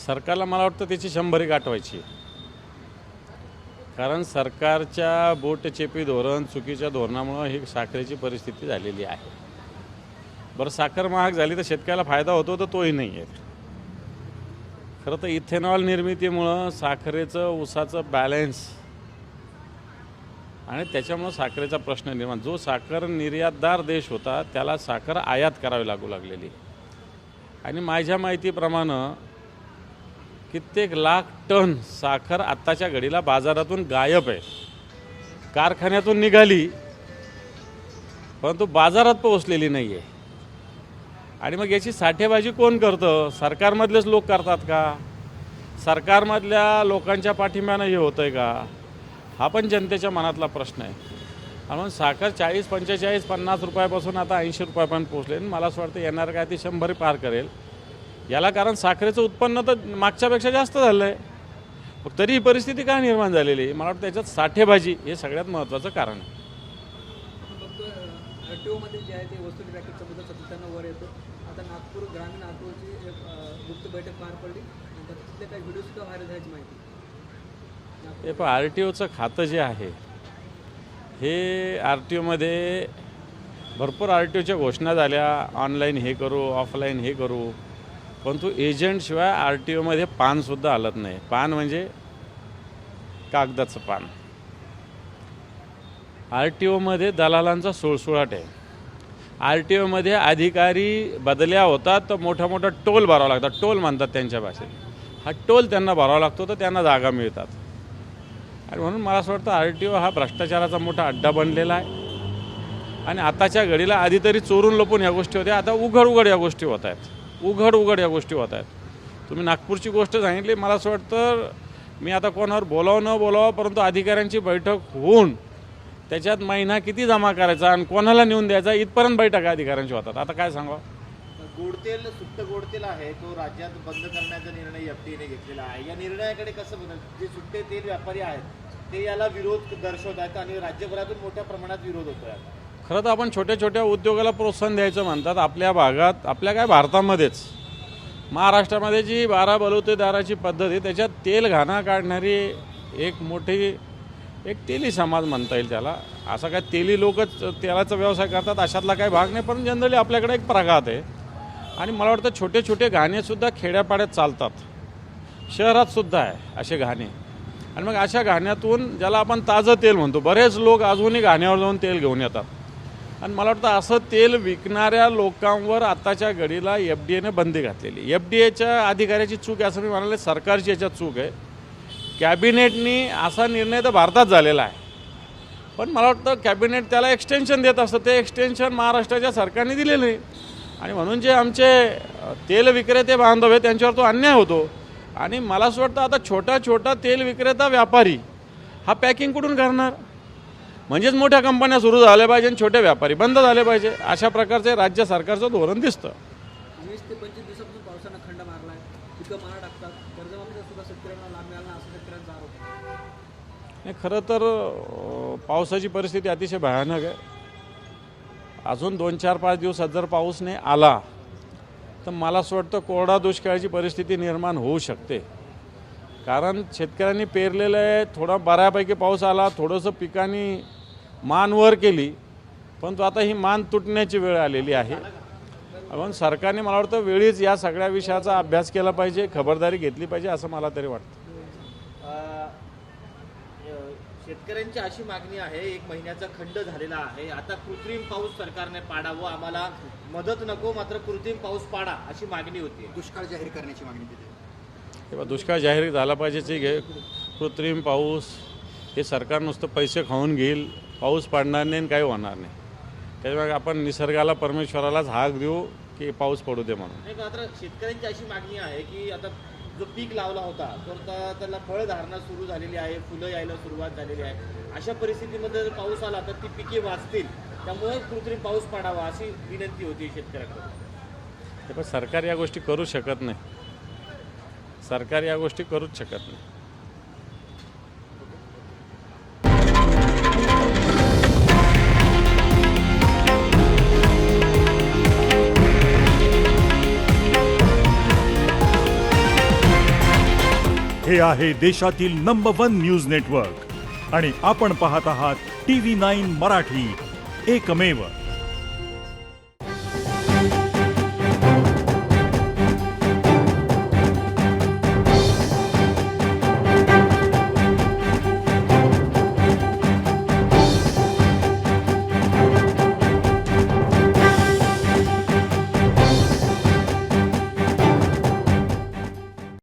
सरकारला मला वाटतं त्याची 100 गाठवायची, कारण सरकारच्या बोटचेपी धोरण चुकीच्या धोरणामुळे ही साखरेची परिस्थिती झालेली आहे. बरं, साखर महाग झाली तर शेतकऱ्याला फायदा होतो तर तोही नाही आहे. खरं तर इथेनॉल निर्मितीमुळं साखरेचं ऊसाचं बॅलन्स आणि त्याच्यामुळं साखरेचा प्रश्न निर्माण, जो साखर निर्यातदार देश होता त्याला साखर आयात करावी लागू लागलेली. आणि माझ्या माहितीप्रमाणे कित्येक लाख टन साखर आत्ताच्या घडीला बाजारातून गायब आहे. कारखान्यातून निघाली परंतु बाजारात पोहोचलेली नाही आहे. आणि मग याची साठेबाजी कोण करतं? सरकारमधलेच लोक करतात का? सरकारमधल्या लोकांच्या पाठिंब्यानं हे होतं आहे का? हा पण जनतेच्या मनातला प्रश्न आहे. म्हणून साखर 40, 45, 50 रुपयापासून आता 80 रुपयापर्यंत पोहोचले. मला असं वाटतं येणार काय ती 100 पार करेल. याला कारण साखरेचं उत्पन्न तर मागच्यापेक्षा जास्त झालं आहे, मग तरी ही परिस्थिती काय निर्माण झालेली आहे? मला वाटतं त्याच्यात साठेबाजी हे सगळ्यात महत्त्वाचं कारण आहे. RTOमध्ये जे आहे ते वस्तू पॅकेजचा मुद्दा सातत्यानं वर येतो. आता नागपूर ग्रामीण RTOची एक गुप्त बैठक पार पडली आणि तिथले काही व्हिडिओ सुद्धा व्हायरल झाल्याची माहिती. हे पण RTOचं खातं जे आहे हे RTOमध्ये भरपूर RTOच्या घोषणा झाल्या, ऑनलाईन हे करू, ऑफलाईन हे करू, परंतु एजंटशिवाय RTOमध्ये पानसुद्धा हलत नाही. पान म्हणजे कागदाचं पान. RTOमध्ये दलालांचा सुळसुळाट आहे. RTOमध्ये अधिकारी बदल्या होतात तर मोठा मोठा टोल भरावा लागतात. टोल म्हणतात त्यांच्या भाषेत. हा टोल त्यांना भरावा लागतो तर त्यांना जागा मिळतात. आणि म्हणून मला असं वाटतं RTO हा भ्रष्टाचाराचा मोठा अड्डा बनलेला आहे. आणि आताच्या घडीला आधी तरी चोरून लपून या गोष्टी होत्या, आता उघड उघड या गोष्टी होत आहेत. उघड उघड या गोष्टी होत आहेत. तुम्ही नागपूरची गोष्ट सांगितली, मला असं वाटतं मी आता कोणावर बोलावं न बोलावं, परंतु अधिकाऱ्यांची बैठक होऊन त्याच्यात महिना किती जमा करायचा आणि कोणाला नेऊन द्यायचा इथपर्यंत बैठका अधिकाऱ्यांची होतात. आता काय सांगावं? गोडतेल, सुप्त गोडतेल आहे तो राज्यात बंद करण्याचा निर्णय FDAने घेतलेला आहे. या निर्णयाकडे कसं बघाल? जे सुट्टे तेल व्यापारी आहेत ते याला विरोध दर्शवत आहेत आणि राज्यभरातून मोठ्या प्रमाणात विरोध होतो आहे. खरं तर आपण छोट्या छोट्या उद्योगाला प्रोत्साहन द्यायचं म्हणतात. आपल्या भागात, आपल्या काय भारतामध्येच, महाराष्ट्रामध्ये जी 12 बलुतेदाराची पद्धत आहे त्याच्यात तेल घाणा काढणारी एक मोठी तेली समाज म्हणता येईल त्याला. असं काय तेली लोकच तेलाचा व्यवसाय करतात अशातला काही भाग नाही, पण जनरली आपल्याकडे एक प्रघात आहे. आणि मला वाटतं छोटे छोटे घाणेसुद्धा खेड्यापाड्यात चालतात, शहरातसुद्धा आहे असे घाणे. आणि मग अशा घाण्यातून ज्याला आपण ताजं तेल म्हणतो, बरेच लोक अजूनही घाण्यावर जाऊन तेल घेऊन येतात. आणि मला वाटतं असं तेल विकणाऱ्या लोकांवर आत्ताच्या घडीला FDAने बंदी घातलेली. FDAच्या अधिकाऱ्याची चूक आहे असं मी म्हणाले, सरकारची याच्यात चूक आहे. कॅबिनेटनी असा निर्णय तर भारतात झालेला आहे, पण मला वाटतं कॅबिनेट त्याला एक्सटेन्शन देत असतं. ते एक्सटेन्शन महाराष्ट्राच्या सरकारने दिलेलं नाही. आणि म्हणून जे आमचे तेल विक्रेते बांधव आहेत त्यांच्यावर तो अन्याय होतो. आणि मला असं वाटतं आता छोटा छोटा तेल विक्रेता व्यापारी हा पॅकिंग कुठून करणार? म्हणजेच मोठ्या कंपन्या सुरू झाल्या पाहिजे आणि छोटे व्यापारी बंद झाले पाहिजे. अशा प्रकारचे राज्य सरकारचं धोरण दिसतं. 20 ते 25 दिवसापासून पावसानं खंड मारला आहे. पिकं मारा टाकतात. कर्जमाफीचा सुद्धा शेतकऱ्यांना लाभ मिळाला नाही असं शेतकऱ्यांचा आरोप आहे. नाही, खरं तर पावसाची परिस्थिती अतिशय भयानक आहे. अजून 2, 4, 5 दिवसात जर पाऊस नाही आला तर मला असं वाटतं कोरडा दुष्काळाची परिस्थिती निर्माण होऊ शकते. कारण शेतकऱ्यांनी पेरलेलं आहे, थोडा बऱ्यापैकी पाऊस आला, थोडंसं पिकांनी मान वर केली, परंतु आता ही मान तुटण्याची वेळ आलेली आहे. म्हणून सरकारने मला वाटतं वेळीच या सगळ्या विषयाचा अभ्यास केला पाहिजे, खबरदारी घेतली पाहिजे असं मला तरी वाटतं. शेतकऱ्यांची अशी मागणी आहे, 1 महिन्याचा खंड झालेला आहे, आता कृत्रिम पाऊस सरकारने पाडावं, आम्हाला मदत नको मात्र कृत्रिम पाऊस पाडा अशी मागणी होती. दुष्काळ जाहीर करण्याची मागणी केली. तेव्हा दुष्काळ जाहीर झाला पाहिजे. घे कृत्रिम पाऊस हे सरकार नुसतं पैसे खाऊन घेईल, पाऊस पडणार नाही आणि काही होणार नाही. त्याच्यामुळे आपण निसर्गाला, परमेश्वरालाच हाक देऊ की पाऊस पडू दे म्हणून. नाही, मात्र शेतकऱ्यांची अशी मागणी आहे की आता जो पीक लावला होता तर त्याला फळधारणा सुरू झालेली आहे, फुलं यायला सुरुवात झालेली आहे. अशा परिस्थितीमध्ये जर पाऊस आला तर ती पिके वाचतील, त्यामुळे कृत्रिम पाऊस पडावा अशी विनंती होती शेतकऱ्यांकडून. पण सरकार या गोष्टी करू शकत नाही. सरकार या गोष्टी करूच शकत नाही. हे आहे देशातील नंबर 1 न्यूज नेटवर्क आणि आपण पाहत आहात TV9 मराठी, एकमेव.